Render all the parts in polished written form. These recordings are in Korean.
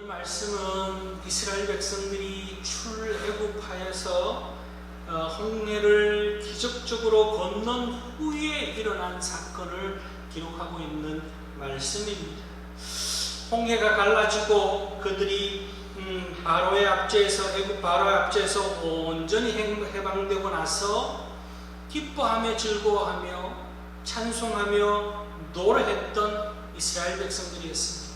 말씀은 이스라엘 백성들이 출애굽하여서 홍해를 기적적으로 건넌 후에 일어난 사건을 기록하고 있는 말씀입니다. 홍해가 갈라지고 그들이 바로의 압제에서 애굽 바로의 압제에서 온전히 해방되고 나서 기뻐하며 즐거워하며 찬송하며 노래했던 이스라엘 백성들이었습니다.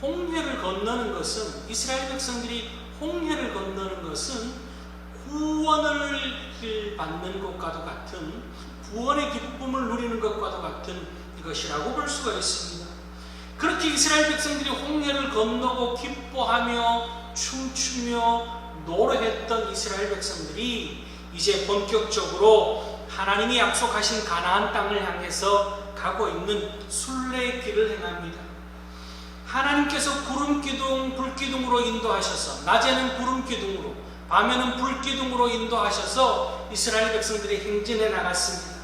홍해를 건너는 것은 이스라엘 백성들이 홍해를 건너는 것은 구원을 받는 것과도 같은 구원의 기쁨을 누리는 것과도 같은 것이라고 볼 수가 있습니다. 그렇게 이스라엘 백성들이 홍해를 건너고 기뻐하며 춤추며 노래했던 이스라엘 백성들이 이제 본격적으로 하나님이 약속하신 가나안 땅을 향해서 가고 있는 순례의 길을 행합니다. 하나님께서 구름기둥, 불기둥으로 인도하셔서 낮에는 구름기둥으로 밤에는 불기둥으로 인도하셔서 이스라엘 백성들이 행진해 나갔습니다.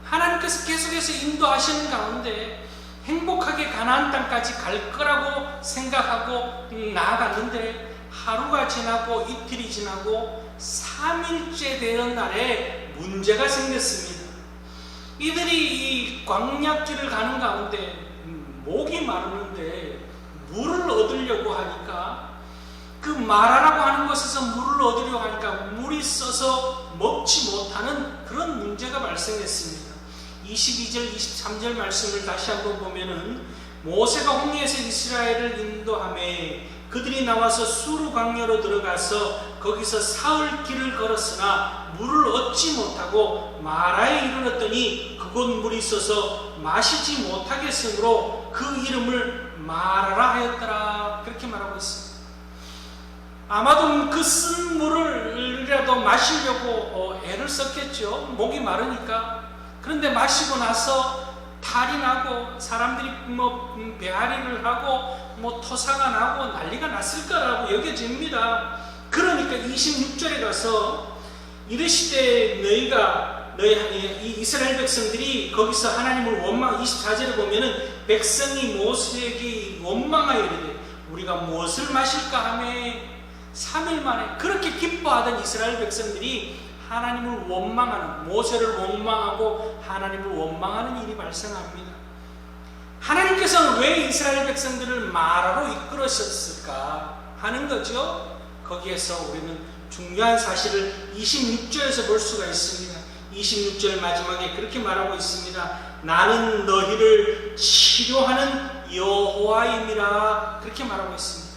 하나님께서 계속해서 인도하시는 가운데 행복하게 가나안 땅까지 갈 거라고 생각하고 나아갔는데 하루가 지나고 이틀이 지나고 3일째 되는 날에 문제가 생겼습니다. 이들이 이 광야길을 가는 가운데 목이 마르는데 물을 얻으려고 하니까 그 마라라고 하는 곳에서 물을 얻으려고 하니까 물이 써서 먹지 못하는 그런 문제가 발생했습니다. 22절, 23절 말씀을 다시 한번 보면은 모세가 홍해에서 이스라엘을 인도하매 그들이 나와서 수르 광야로 들어가서 거기서 사흘 길을 걸었으나 물을 얻지 못하고 마라에 이르렀더니 그곳 물이 있어서 마시지 못하겠으므로 그 이름을 마라라 하였더라. 그렇게 말하고 있습니다. 아마도 그 쓴 물을이라도 마시려고 애를 썼겠죠. 목이 마르니까. 그런데 마시고 나서 탈이 나고 사람들이 배앓이를 하고 토사가 나고 난리가 났을 거라고 여겨집니다. 그러니까 26절에 가서 이르시되 이 이스라엘 백성들이 거기서 하나님을 24절에 보면은 백성이 모세에게 원망하여 이르되 우리가 무엇을 마실까 하며 3일 만에 그렇게 기뻐하던 이스라엘 백성들이 하나님을 원망하는, 모세를 원망하고 하나님을 원망하는 일이 발생합니다. 하나님께서는 왜 이스라엘 백성들을 마라로 이끌으셨을까 하는 거죠. 거기에서 우리는 중요한 사실을 26절에서 볼 수가 있습니다. 26절 마지막에 그렇게 말하고 있습니다. 나는 너희를 치료하는 여호와임이라 그렇게 말하고 있습니다.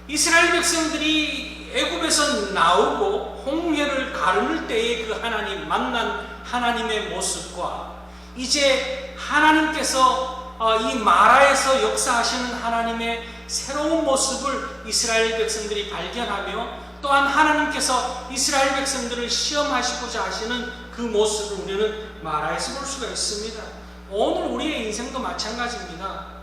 이스라엘 백성들이 애굽에서 나오고 홍해를 가를 때의 그 하나님 만난 하나님의 모습과 이제 하나님께서 이 마라에서 역사하시는 하나님의 새로운 모습을 이스라엘 백성들이 발견하며 또한 하나님께서 이스라엘 백성들을 시험하시고자 하시는 그 모습을 우리는 마라에서 볼 수가 있습니다. 오늘 우리의 인생도 마찬가지입니다.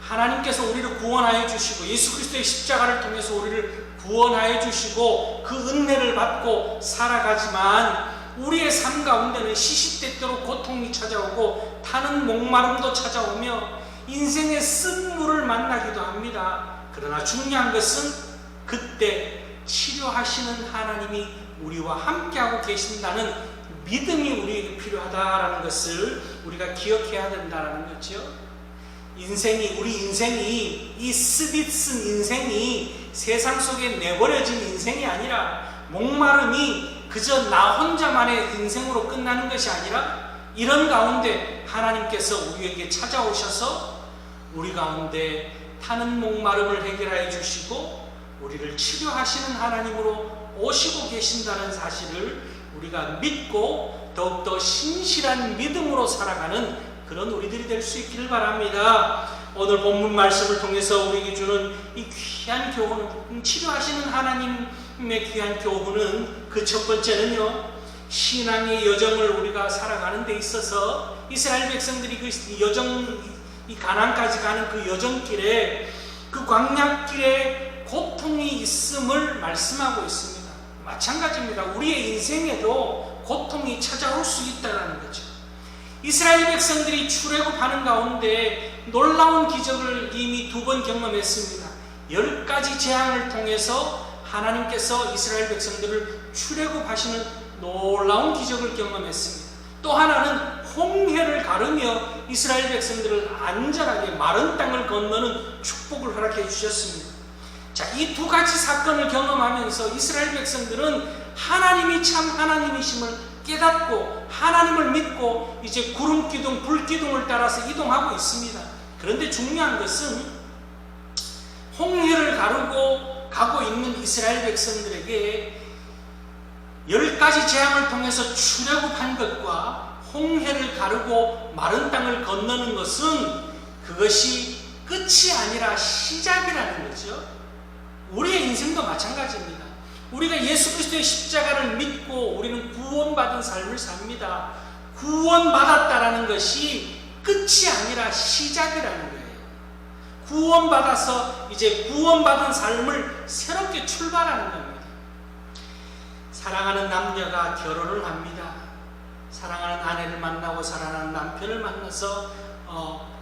하나님께서 우리를 구원하여 주시고 예수 그리스도의 십자가를 통해서 우리를 구원하여 주시고 그 은혜를 받고 살아가지만 우리의 삶 가운데는 시시때때로 고통이 찾아오고 타는 목마름도 찾아오며 인생의 쓴물을 만나기도 합니다. 그러나 중요한 것은 그때 치료하시는 하나님이 우리와 함께하고 계신다는 믿음이 우리에게 필요하다라는 것을 우리가 기억해야 된다는 거죠. 우리 인생이 이 스비쓴 인생이 세상 속에 내버려진 인생이 아니라 목마름이 그저 나 혼자만의 인생으로 끝나는 것이 아니라 이런 가운데 하나님께서 우리에게 찾아오셔서 우리 가운데 타는 목마름을 해결해 주시고 우리를 치료하시는 하나님으로 오시고 계신다는 사실을 우리가 믿고 더욱더 신실한 믿음으로 살아가는 그런 우리들이 될 수 있기를 바랍니다. 오늘 본문 말씀을 통해서 우리에게 주는 이 귀한 교훈은 치료하시는 하나님의 귀한 교훈은 그 첫 번째는요. 신앙의 여정을 우리가 살아가는 데 있어서 이스라엘 백성들이 그 여정, 이 가나안까지 가는 그 여정길에 그 광야길에 고통이 있음을 말씀하고 있습니다. 마찬가지입니다. 우리의 인생에도 고통이 찾아올 수 있다는 거죠. 이스라엘 백성들이 출애굽하는 가운데 놀라운 기적을 이미 2번 경험했습니다. 10가지 재앙을 통해서 하나님께서 이스라엘 백성들을 출애굽하시는 놀라운 기적을 경험했습니다. 또 하나는 홍해를 가르며 이스라엘 백성들을 안전하게 마른 땅을 건너는 축복을 허락해 주셨습니다. 자, 이 2가지 사건을 경험하면서 이스라엘 백성들은 하나님이 참 하나님이심을 깨닫고 하나님을 믿고 이제 구름 기둥, 불 기둥을 따라서 이동하고 있습니다. 그런데 중요한 것은 홍해를 가르고 가고 있는 이스라엘 백성들에게 10가지 재앙을 통해서 출애굽한 것과 홍해를 가르고 마른 땅을 건너는 것은 그것이 끝이 아니라 시작이라는 거죠. 우리의 인생도 마찬가지입니다. 우리가 예수 그리스도의 십자가를 믿고 우리는 구원받은 삶을 삽니다. 구원받았다라는 것이 끝이 아니라 시작이라는 거예요. 구원받아서 이제 구원받은 삶을 새롭게 출발하는 겁니다. 사랑하는 남녀가 결혼을 합니다. 사랑하는 아내를 만나고 사랑하는 남편을 만나서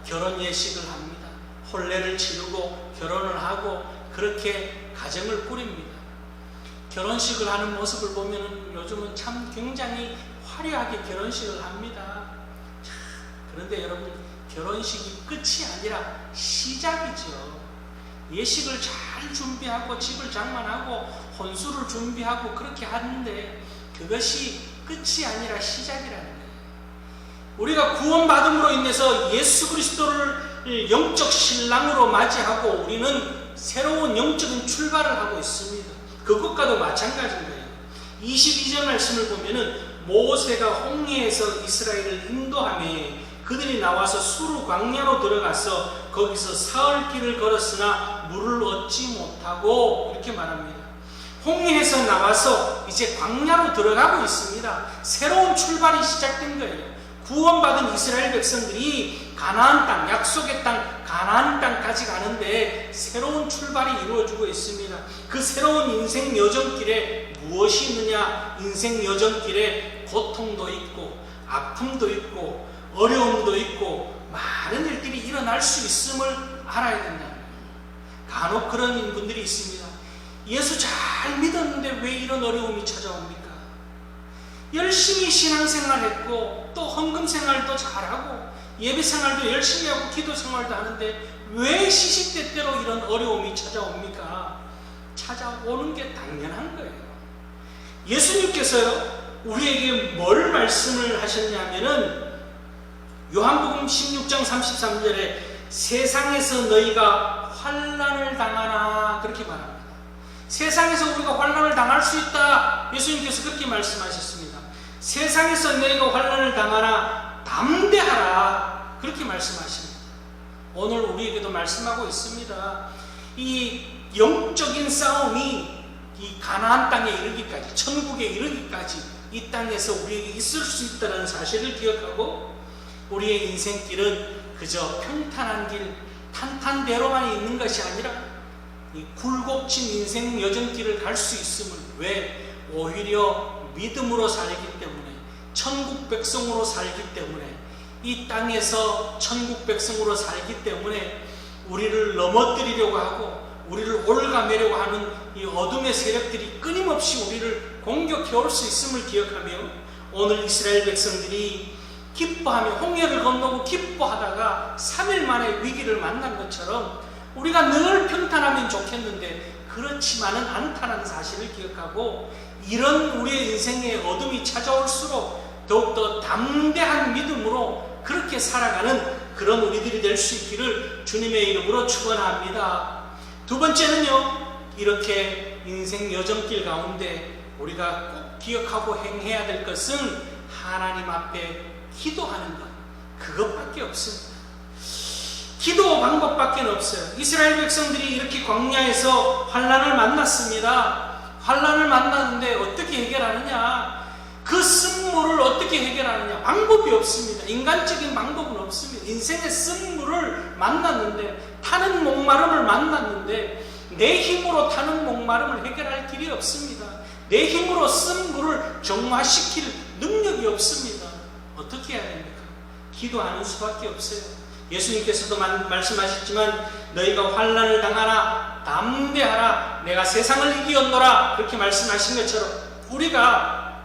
결혼 예식을 합니다. 혼례를 치르고 결혼을 하고 그렇게 가정을 꾸립니다. 결혼식을 하는 모습을 보면 요즘은 참 굉장히 화려하게 결혼식을 합니다. 그런데 여러분, 결혼식이 끝이 아니라 시작이죠. 예식을 잘 준비하고 집을 장만하고 혼수를 준비하고 그렇게 하는데 그것이 끝이 아니라 시작이라는 거예요. 우리가 구원받음으로 인해서 예수 그리스도를 영적 신랑으로 맞이하고 우리는 새로운 영적인 출발을 하고 있습니다. 그것과도 마찬가지인 거예요. 22절 말씀을 보면은 모세가 홍해에서 이스라엘을 인도하며 그들이 나와서 수르 광야로 들어가서 거기서 사흘 길을 걸었으나 물을 얻지 못하고 이렇게 말합니다. 홍해에서 나와서 이제 광야로 들어가고 있습니다. 새로운 출발이 시작된 거예요. 구원받은 이스라엘 백성들이 가나안 땅, 약속의 땅, 가나안 땅까지 가는데 새로운 출발이 이루어지고 있습니다. 그 새로운 인생 여정길에 무엇이 있느냐? 인생 여정길에 고통도 있고 아픔도 있고 어려움도 있고 많은 일들이 일어날 수 있음을 알아야 된다는 거예요. 간혹 그런 분들이 있습니다. 예수 잘 믿었는데 왜 이런 어려움이 찾아옵니까? 열심히 신앙생활했고 또 헌금생활도 잘하고 예배생활도 열심히 하고 기도생활도 하는데 왜 시시때때로 이런 어려움이 찾아옵니까? 찾아오는 게 당연한 거예요. 예수님께서요, 우리에게 뭘 말씀을 하셨냐면은 요한복음 16장 33절에 세상에서 너희가 환난을 당하나 그렇게 말합니다. 세상에서 우리가 환난을 당할 수 있다. 예수님께서 그렇게 말씀하셨습니다. 세상에서 너희가 환난을 당하나 담대하라. 그렇게 말씀하십니다. 오늘 우리에게도 말씀하고 있습니다. 이 영적인 싸움이 이 가나안 땅에 이르기까지, 천국에 이르기까지 이 땅에서 우리에게 있을 수 있다는 사실을 기억하고 우리의 인생길은 그저 평탄한 길, 탄탄대로만 있는 것이 아니라 이 굴곡진 인생 여정길을 갈 수 있음을, 왜? 오히려 믿음으로 살기 때문에, 천국 백성으로 살기 때문에, 이 땅에서 천국 백성으로 살기 때문에 우리를 넘어뜨리려고 하고 우리를 올가매려고 하는 이 어둠의 세력들이 끊임없이 우리를 공격해 올 수 있음을 기억하며 오늘 이스라엘 백성들이 기뻐하며 홍해를 건너고 기뻐하다가 3일 만에 위기를 만난 것처럼 우리가 늘 평탄하면 좋겠는데 그렇지만은 않다는 사실을 기억하고 이런 우리의 인생에 어둠이 찾아올수록 더욱더 담대한 믿음으로 그렇게 살아가는 그런 우리들이 될 수 있기를 주님의 이름으로 축원합니다. 두 번째는요, 이렇게 인생 여정길 가운데 우리가 꼭 기억하고 행해야 될 것은 하나님 앞에 기도하는 것, 그것밖에 없습니다. 기도 방법밖에 없어요. 이스라엘 백성들이 이렇게 광야에서 환난을 만났습니다. 환난을 만났는데 어떻게 해결하느냐? 그 쓴물을 어떻게 해결하느냐? 방법이 없습니다. 인간적인 방법은 없습니다. 인생의 쓴물을 만났는데, 타는 목마름을 만났는데 내 힘으로 타는 목마름을 해결할 길이 없습니다. 내 힘으로 쓴 물을 정화시킬 능력이 없습니다. 어떻게 해야 됩니까? 기도하는 수밖에 없어요. 예수님께서도 말씀하셨지만 너희가 환난을 당하나 담대하라 내가 세상을 이기었노라 그렇게 말씀하신 것처럼 우리가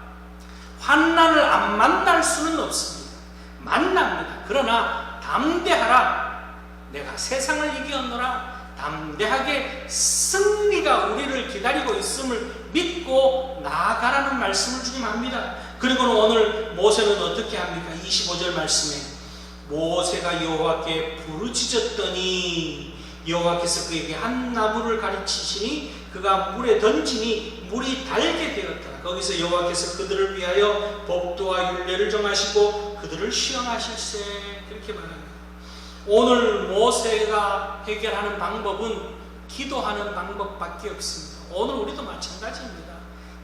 환난을 안 만날 수는 없습니다. 만납니다. 그러나 담대하라 내가 세상을 이기었노라 담대하게 승리가 우리를 기다리고 있음을 믿고 나아가라는 말씀을 주님 합니다. 그리고 오늘 모세는 어떻게 합니까? 25절 말씀에 모세가 여호와께 부르짖었더니 여호와께서 그에게 한 나무를 가르치시니 그가 물에 던지니 물이 달게 되었더라. 거기서 여호와께서 그들을 위하여 법도와 율례를 정하시고 그들을 시험하실세 그렇게 말합니다. 오늘 모세가 해결하는 방법은 기도하는 방법밖에 없습니다. 오늘 우리도 마찬가지입니다.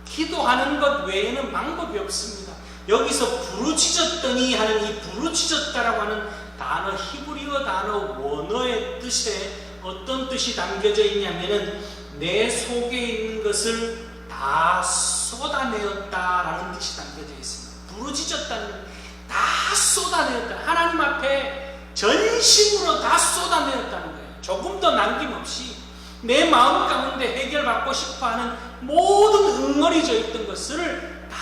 기도하는 것 외에는 방법이 없습니다. 여기서 부르짖었더니 하는 이 부르짖었다라고 하는 단어, 히브리어 단어 원어의 뜻에 어떤 뜻이 담겨져 있냐면은 내 속에 있는 것을 다 쏟아내었다라는 뜻이 담겨져 있습니다. 부르짖었다는 다 쏟아내었다. 하나님 앞에 전심으로 다 쏟아내었다는 거예요. 조금 더 남김없이 내 마음 가운데 해결받고 싶어하는 모든 응어리져 있던 것을 다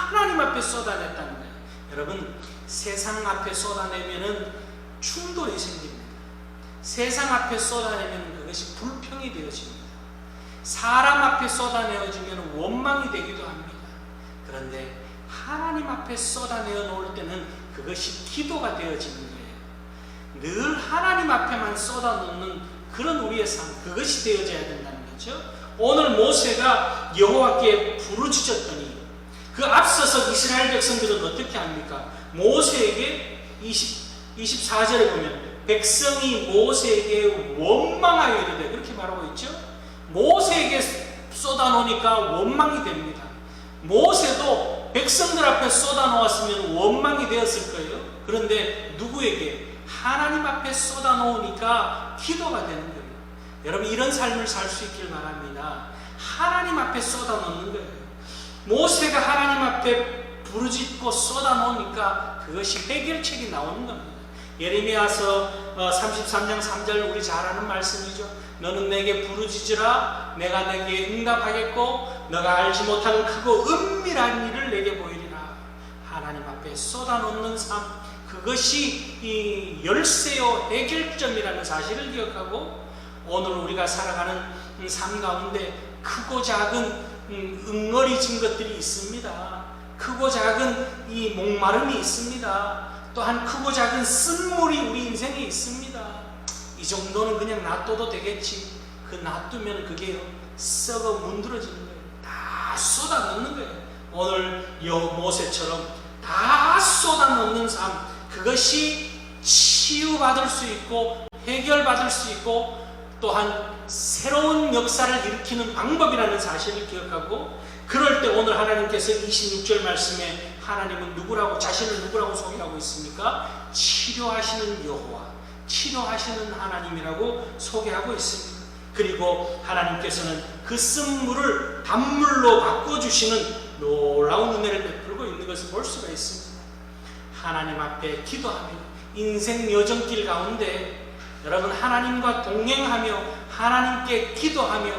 하나님 앞에 쏟아냈다는 거예요. 여러분 세상 앞에 쏟아내면은 충돌이 생깁니다. 세상 앞에 쏟아내면 그것이 불평이 되어집니다. 사람 앞에 쏟아내어지면 원망이 되기도 합니다. 그런데 하나님 앞에 쏟아내어 놓을 때는 그것이 기도가 되어지는 거예요. 늘 하나님 앞에만 쏟아놓는 그런 우리의 삶, 그것이 되어져야 된다는 거죠. 오늘 모세가 여호와께 부르짖었더니 그 앞서서 이스라엘 백성들은 어떻게 합니까? 모세에게 24절에 보면 백성이 모세에게 원망하여 이르되 그렇게 말하고 있죠. 모세에게 쏟아놓으니까 원망이 됩니다. 모세도 백성들 앞에 쏟아놓았으면 원망이 되었을 거예요. 그런데 누구에게? 하나님 앞에 쏟아놓으니까 기도가 되는 거예요. 여러분 이런 삶을 살 수 있길 바랍니다. 하나님 앞에 쏟아놓는 거예요. 모세가 하나님 앞에 부르짖고 쏟아놓으니까 그것이 해결책이 나오는 겁니다. 예레미야서 33장 3절 우리 잘 아는 말씀이죠. 너는 내게 부르짖으라 내가 내게 응답하겠고 너가 알지 못하는 크고 은밀한 일을 내게 보이리라. 하나님 앞에 쏟아놓는 삶 그것이 이 열쇠요 해결점이라는 사실을 기억하고 오늘 우리가 살아가는 삶 가운데 크고 작은 응어리진 것들이 있습니다. 크고 작은 이 목마름이 있습니다. 또한 크고 작은 쓴물이 우리 인생에 있습니다. 이 정도는 그냥 놔둬도 되겠지. 그 놔두면 그게 썩어 문드러지는 거예요. 다 쏟아넣는 거예요. 오늘 모세처럼 다 쏟아넣는 삶 그것이 치유받을 수 있고 해결받을 수 있고 또한 새로운 역사를 일으키는 방법이라는 사실을 기억하고 그럴 때 오늘 하나님께서 26절 말씀에 하나님은 누구라고 자신을 누구라고 소개하고 있습니까? 치료하시는 여호와, 치료하시는 하나님이라고 소개하고 있습니다. 그리고 하나님께서는 그 쓴물을 단물로 바꿔주시는 놀라운 은혜를 베풀고 있는 것을 볼 수가 있습니다. 하나님 앞에 기도하며 인생 여정길 가운데 여러분 하나님과 동행하며 하나님께 기도하며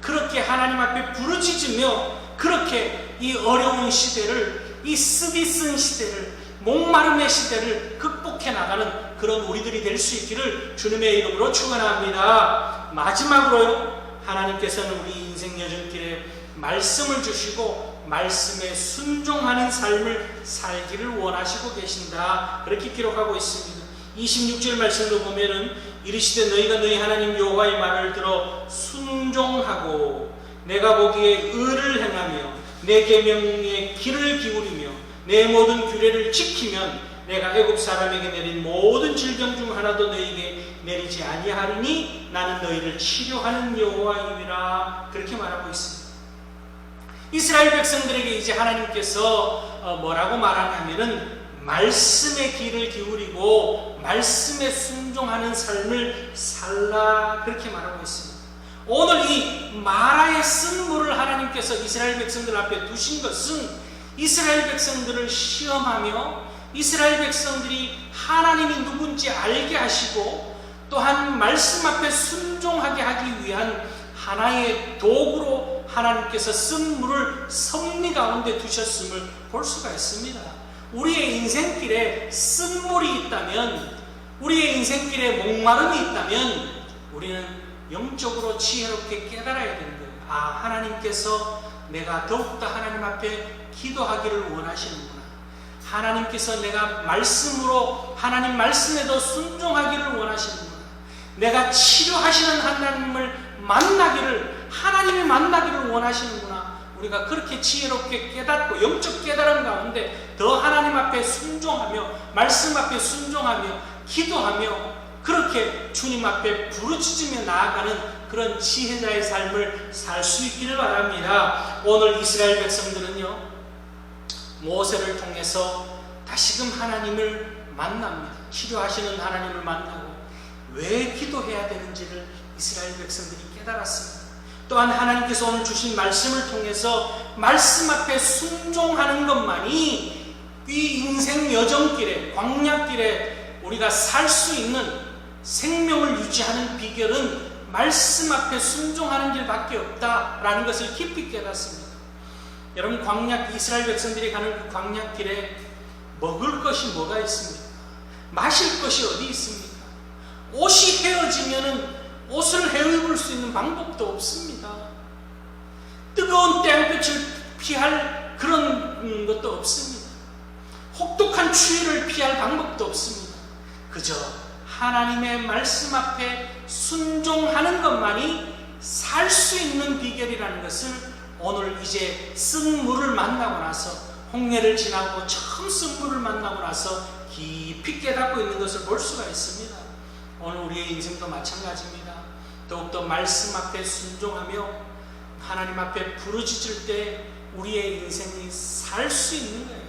그렇게 하나님 앞에 부르짖으며 그렇게 이 어려운 시대를 이 쓰디 쓴 시대를 목마름의 시대를 극복해 나가는 그런 우리들이 될 수 있기를 주님의 이름으로 축원합니다. 마지막으로요 하나님께서는 우리 인생 여정길에 말씀을 주시고 말씀에 순종하는 삶을 살기를 원하시고 계신다. 그렇게 기록하고 있습니다. 26절 말씀도 보면은 이르시되 너희가 너희 하나님 여호와의 말을 들어 순종하고 내가 보기에 의를 행하며 내 계명에 귀를 기울이며 내 모든 규례를 지키면 내가 애굽 사람에게 내린 모든 질병 중 하나도 너희에게 내리지 아니하리니 나는 너희를 치료하는 여호와이니라. 그렇게 말하고 있습니다. 이스라엘 백성들에게 이제 하나님께서 뭐라고 말하냐면은 말씀에 귀를 기울이고 말씀에 순종하는 삶을 살라 그렇게 말하고 있습니다. 오늘 이 마라의 쓴물을 하나님께서 이스라엘 백성들 앞에 두신 것은 이스라엘 백성들을 시험하며 이스라엘 백성들이 하나님이 누군지 알게 하시고 또한 말씀 앞에 순종하게 하기 위한 하나의 도구로 하나님께서 쓴 물을 섭리 가운데 두셨음을 볼 수가 있습니다. 우리의 인생길에 쓴 물이 있다면, 우리의 인생길에 목마름이 있다면 우리는 영적으로 지혜롭게 깨달아야 되는 거예요. 하나님께서 내가 더욱더 하나님 앞에 기도하기를 원하시는구나. 하나님께서 내가 말씀으로 하나님 말씀에도 순종하기를 원하시는구나. 내가 치료하시는 하나님을 하나님이 만나기를 원하시는구나. 우리가 그렇게 지혜롭게 깨닫고 영적 깨달음 가운데 더 하나님 앞에 순종하며 말씀 앞에 순종하며 기도하며 그렇게 주님 앞에 부르짖으며 나아가는 그런 지혜자의 삶을 살 수 있기를 바랍니다. 오늘 이스라엘 백성들은요, 모세를 통해서 다시금 하나님을 만납니다. 치료하시는 하나님을 만나고 왜 기도해야 되는지를 이스라엘 백성들이 깨달았습니다. 또한 하나님께서 오늘 주신 말씀을 통해서 말씀 앞에 순종하는 것만이 이 인생 여정길에, 광야길에 우리가 살 수 있는 생명을 유지하는 비결은 말씀 앞에 순종하는 길밖에 없다라는 것을 깊이 깨닫습니다. 여러분, 이스라엘 백성들이 가는 그 광야길에 먹을 것이 뭐가 있습니까? 마실 것이 어디 있습니까? 옷이 헤어지면은 옷을 헤입을 수 있는 방법도 없습니다. 뜨거운 태양빛을 피할 그런 것도 없습니다. 혹독한 추위를 피할 방법도 없습니다. 그저 하나님의 말씀 앞에 순종하는 것만이 살 수 있는 비결이라는 것을 오늘 이제 쓴 물을 만나고 나서, 홍해를 지나고 처음 쓴 물을 만나고 나서 깊이 깨닫고 있는 것을 볼 수가 있습니다. 오늘 우리의 인생도 마찬가지입니다. 더욱더 말씀 앞에 순종하며 하나님 앞에 부르짖을 때 우리의 인생이 살 수 있는 거예요.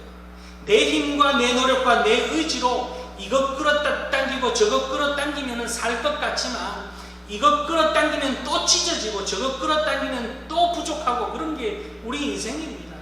내 힘과 내 노력과 내 의지로 이것 끌어당기고 저것 끌어당기면 살 것 같지만 이것 끌어당기면 또 찢어지고 저것 끌어당기면 또 부족하고 그런 게 우리 인생입니다.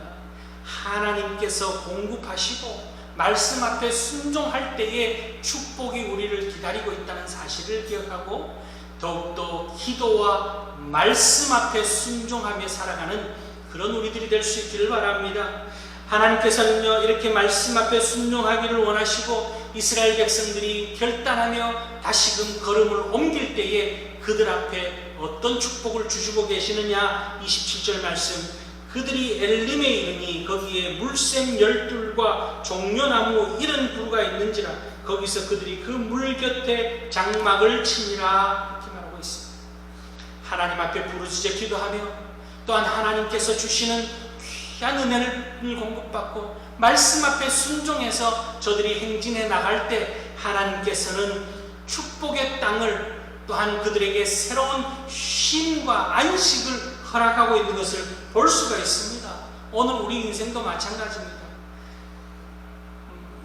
하나님께서 공급하시고 말씀 앞에 순종할 때에 축복이 우리를 기다리고 있다는 사실을 기억하고 더욱더 기도와 말씀 앞에 순종하며 살아가는 그런 우리들이 될 수 있기를 바랍니다. 하나님께서는요, 이렇게 말씀 앞에 순종하기를 원하시고 이스라엘 백성들이 결단하며 다시금 걸음을 옮길 때에 그들 앞에 어떤 축복을 주시고 계시느냐. 27절 말씀, 그들이 엘림에 이르니 거기에 물샘 12과 종려나무 70그루가 있는지라 거기서 그들이 그 물 곁에 장막을 치니라. 이렇게 말하고 있습니다. 하나님 앞에 부르짖어 기도하며 또한 하나님께서 주시는 귀한 은혜를 공급받고 말씀 앞에 순종해서 저들이 행진해 나갈 때 하나님께서는 축복의 땅을 또한 그들에게 새로운 쉼과 안식을 허락하고 있는 것을 볼 수가 있습니다. 오늘 우리 인생도 마찬가지입니다.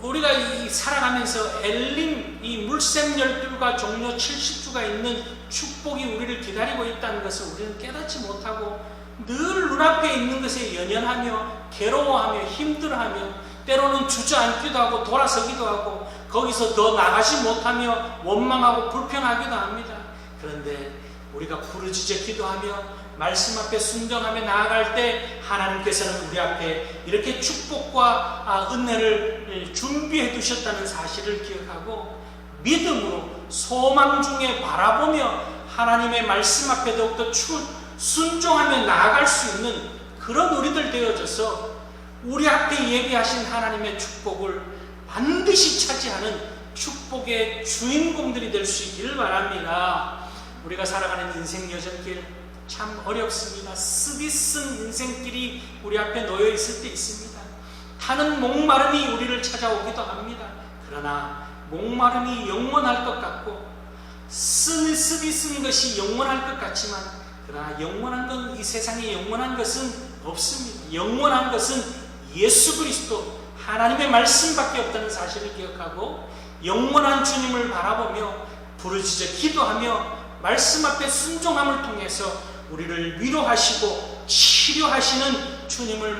우리가 살아가면서 엘림, 이 물샘 12과 종려 70주가 있는 축복이 우리를 기다리고 있다는 것을 우리는 깨닫지 못하고 늘 눈앞에 있는 것에 연연하며 괴로워하며 힘들어하며 때로는 주저앉기도 하고 돌아서기도 하고 거기서 더 나가지 못하며 원망하고 불평하기도 합니다. 그런데 우리가 부르짖어 기도하며 말씀 앞에 순종하며 나아갈 때 하나님께서는 우리 앞에 이렇게 축복과 은혜를 준비해 두셨다는 사실을 기억하고 믿음으로 소망 중에 바라보며 하나님의 말씀 앞에 더욱더 순종하며 나아갈 수 있는 그런 우리들 되어져서 우리 앞에 예비하신 하나님의 축복을 반드시 차지하는 축복의 주인공들이 될 수 있기를 바랍니다. 우리가 살아가는 인생 여정길 참 어렵습니다. 습이 쓴 인생길이 우리 앞에 놓여 있을 때 있습니다. 타는 목마름이 우리를 찾아오기도 합니다. 그러나 목마름이 영원할 것 같고 습이 쓴 것이 영원할 것 같지만 그러나 영원한 건 이 세상에 영원한 것은 없습니다. 영원한 것은 예수 그리스도 하나님의 말씀밖에 없다는 사실을 기억하고 영원한 주님을 바라보며 부르짖어 기도하며 말씀 앞에 순종함을 통해서 우리를 위로하시고 치료하시는 주님을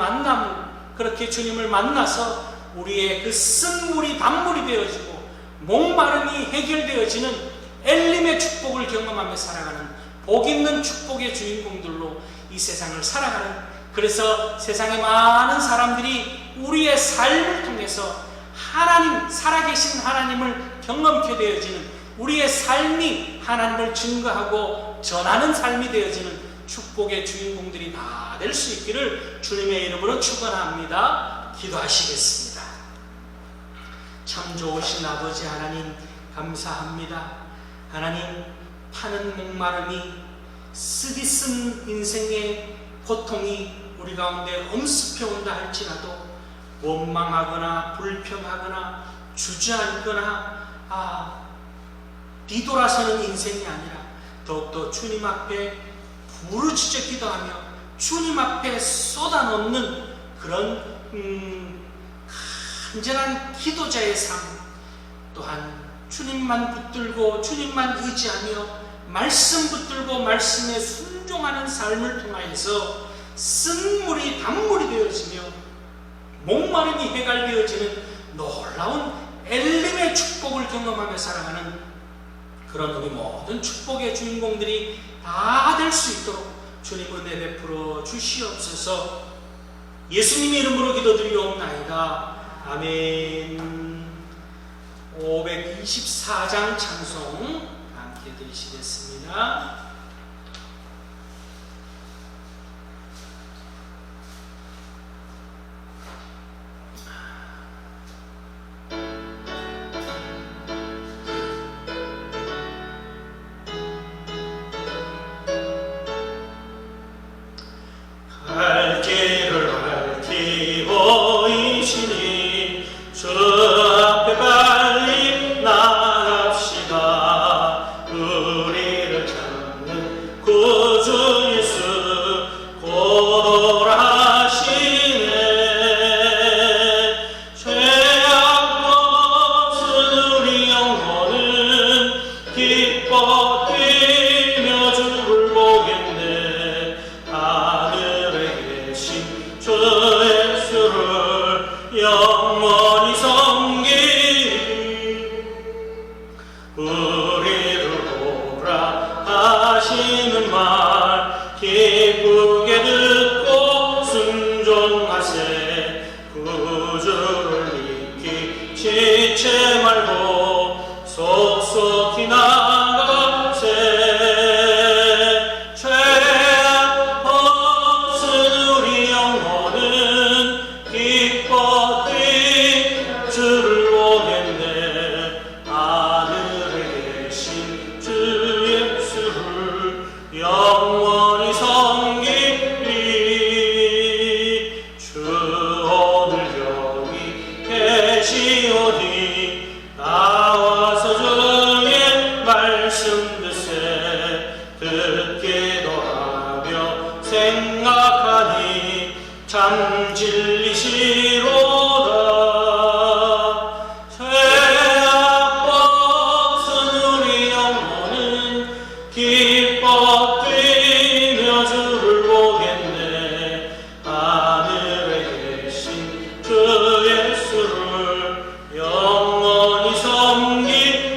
그렇게 주님을 만나서 우리의 그 쓴물이 단물이 되어지고 목마름이 해결되어지는 엘림의 축복을 경험하며 살아가는 복 있는 축복의 주인공들로 이 세상을 살아가는, 그래서 세상의 많은 사람들이 우리의 삶을 통해서 하나님, 살아계신 하나님을 경험케 되어지는, 우리의 삶이 하나님을 증거하고 전하는 삶이 되어지는 축복의 주인공들이 다 될 수 있기를 주님의 이름으로 축원합니다. 기도하시겠습니다. 참 좋으신 아버지 하나님, 감사합니다. 하나님, 타는 목마름이, 쓰디 쓴 인생의 고통이 우리 가운데 엄습해 온다 할지라도 원망하거나 불평하거나 주저앉거나 뒤돌아서는 인생이 아니라 더욱더 주님 앞에 부르짖어 기도하며 주님 앞에 쏟아놓는 그런 간절한 기도자의 삶, 또한 주님만 붙들고 주님만 의지하며 말씀 붙들고 말씀에 순종하는 삶을 통하여서 쓴물이 단물이 되어지며 목마름이 해갈되어지는 놀라운 엘림의 축복을 경험하며 살아가는 그런 우리 모든 축복의 주인공들이 다 될 수 있도록 주님 은혜 베풀어 주시옵소서. 예수님의 이름으로 기도드리옵나이다. 아멘. 524장 찬송 함께 드리시겠습니다. 갈 길을 밝히고 이시니 주 앞에 빨리 나갑시다. 우리를 찾는 구주 예수 곧 오라 하시네. 죄악 벗은 우리 영혼은 기뻐 뛰며 주를 보겠네. 주 예수를 영원히 섬기리. 우리를 오라 하시는 말 기쁘게 듣고 순종하세. 구주를 믿기 지체 말고 속속히 나가세. 주를 보겠네. 하늘에 계신 주 예수를 영원히 섬기리. 주 오늘 여기 계시오니 나와서 주의 말씀 듣세. 듣기도 하며 생각하니 참 진리시로다. 기뻐 뛰며 주를 보겠네. 하늘에 계신 주 예수를 영원히 섬기리.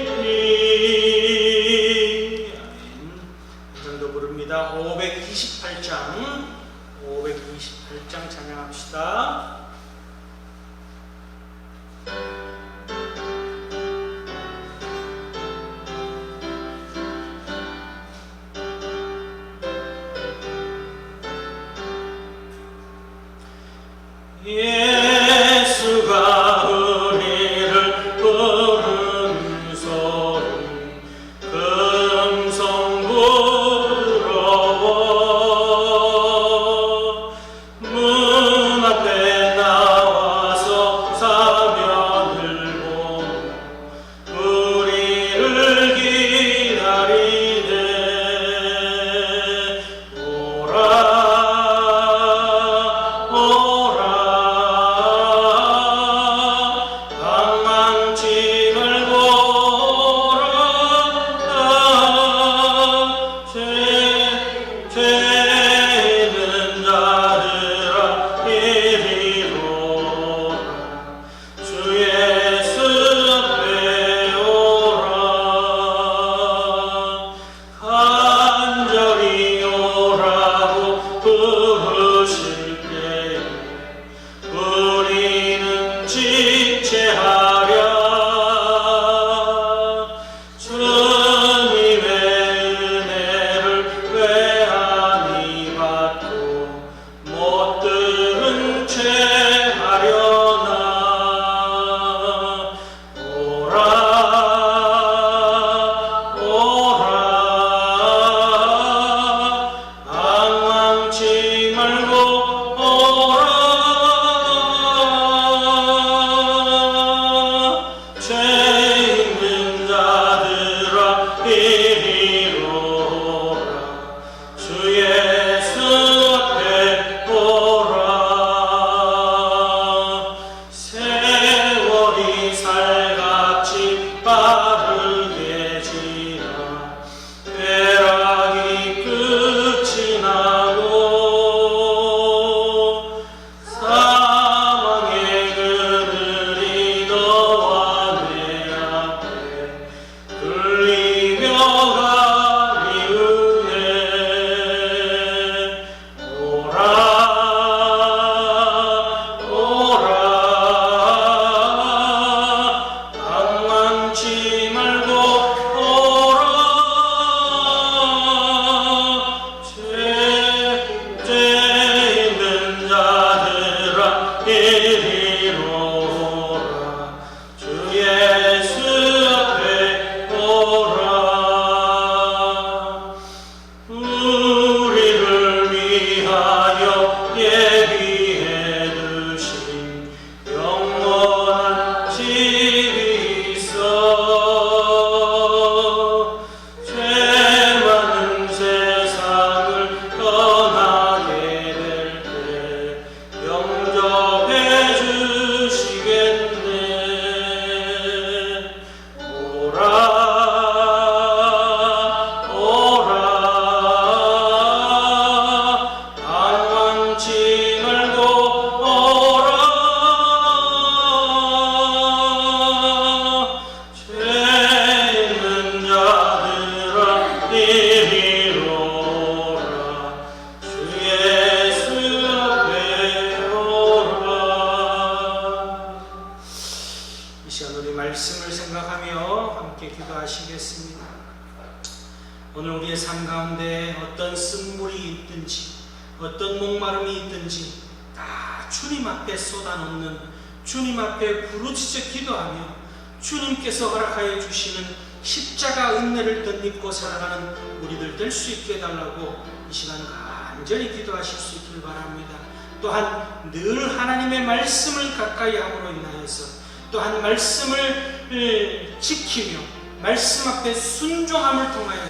이리로라 주 예수 앞에 오라 세월이 살같이 빠르게 지나 쾌락이 끝이 나고 사망의 그늘이 너와 내 앞에 들리며 가리 후에 오라 오라 방황치 말고 오라 죄 있는 자들아 이리로라 주 예수 앞에 오라 우리를 위하여 예비해 두신 영원한 집이 있어 죄 많은 세상을 떠나게 될 때 영접해 주시겠네 오라 오라 방황치 말고 오라 죄 있는 자들아 이리로라 주 예수 앞에 오라 이 시간 우리 말씀을 생각하며 함께 기도하시겠습니다. 오늘 우리의 삶 가운데 어떤 쓴물이 있든지 어떤 목마름이 있든지 다 주님 앞에 쏟아놓는 주님 앞에 부르짖어 기도하며 주님께서 허락하여 주시는 십자가 은혜를 덧입고 살아가는 우리들 될 수 있게 해달라고 이 시간 간절히 기도하실 수 있길 바랍니다. 또한 늘 하나님의 말씀을 가까이 함으로 인하여서 또한 말씀을 지키며 말씀 앞에 순종함을 통하여